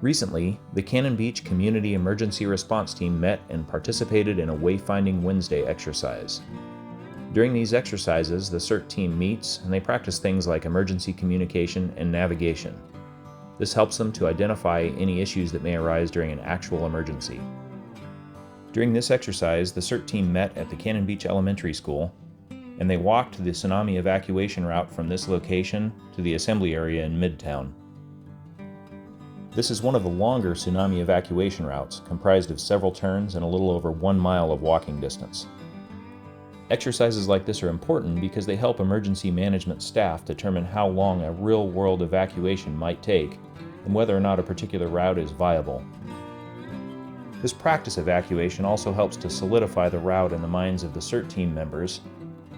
Recently, the Cannon Beach Community Emergency Response Team met and participated in a Wayfinding Wednesday exercise. During these exercises, the CERT team meets and they practice things like emergency communication and navigation. This helps them to identify any issues that may arise during an actual emergency. During this exercise, the CERT team met at the Cannon Beach Elementary School, and they walked the tsunami evacuation route from this location to the assembly area in Midtown. This is one of the longer tsunami evacuation routes, comprised of several turns and a little over 1 mile of walking distance. Exercises like this are important because they help emergency management staff determine how long a real-world evacuation might take and whether or not a particular route is viable. This practice evacuation also helps to solidify the route in the minds of the CERT team members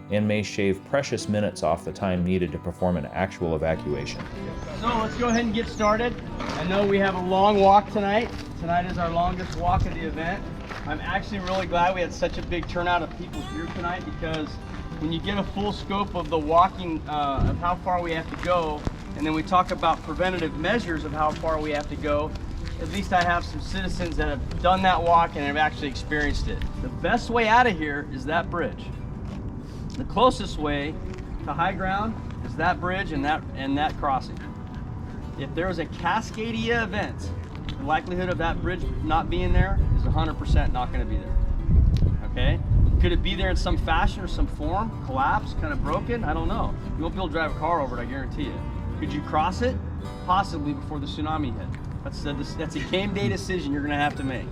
and may shave precious minutes off the time needed to perform an actual evacuation. So let's go ahead and get started. I know we have a long walk tonight. Tonight is our longest walk of the event. I'm actually really glad we had such a big turnout of people here tonight, because when you get a full scope of the walking, of how far we have to go, and then we talk about preventative measures of how far we have to go, at least I have some citizens that have done that walk and have actually experienced it. The best way out of here is that bridge. The closest way to high ground is that bridge and that crossing. If there is a Cascadia event, the likelihood of that bridge not being there is 100% not going to be there. Okay? Could it be there in some fashion or some form? Collapsed, kind of broken? I don't know. You won't be able to drive a car over it, I guarantee you. Could you cross it? Possibly before the tsunami hit. That's a game day decision you're going to have to make.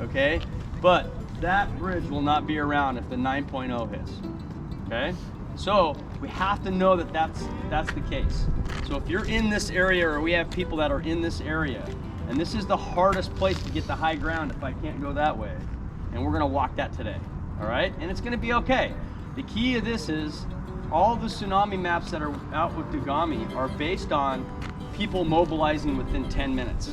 Okay? But that bridge will not be around if the 9.0 hits. Okay? So we have to know that that's the case. So if you're in this area, or we have people that are in this area, and this is the hardest place to get the high ground if I can't go that way, and we're gonna walk that today, all right? And it's gonna be okay. The key of this is all the tsunami maps that are out with Dugami are based on people mobilizing within 10 minutes.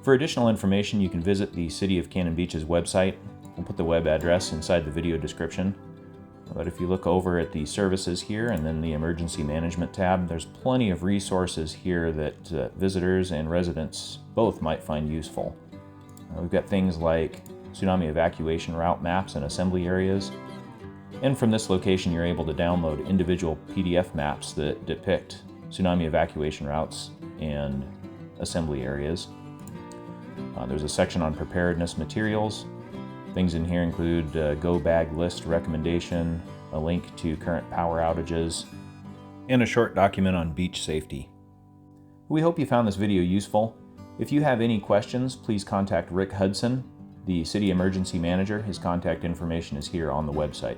For additional information, you can visit the City of Cannon Beach's website. We'll put the web address inside the video description. But if you look over at the services here and then the emergency management tab, there's plenty of resources here that visitors and residents both might find useful. We've got things like tsunami evacuation route maps and assembly areas. And from this location, you're able to download individual PDF maps that depict tsunami evacuation routes and assembly areas. There's a section on preparedness materials. Things in here include go bag list recommendation, a link to current power outages, and a short document on beach safety. We hope you found this video useful. If you have any questions, please contact Rick Hudson, the City Emergency Manager. His contact information is here on the website.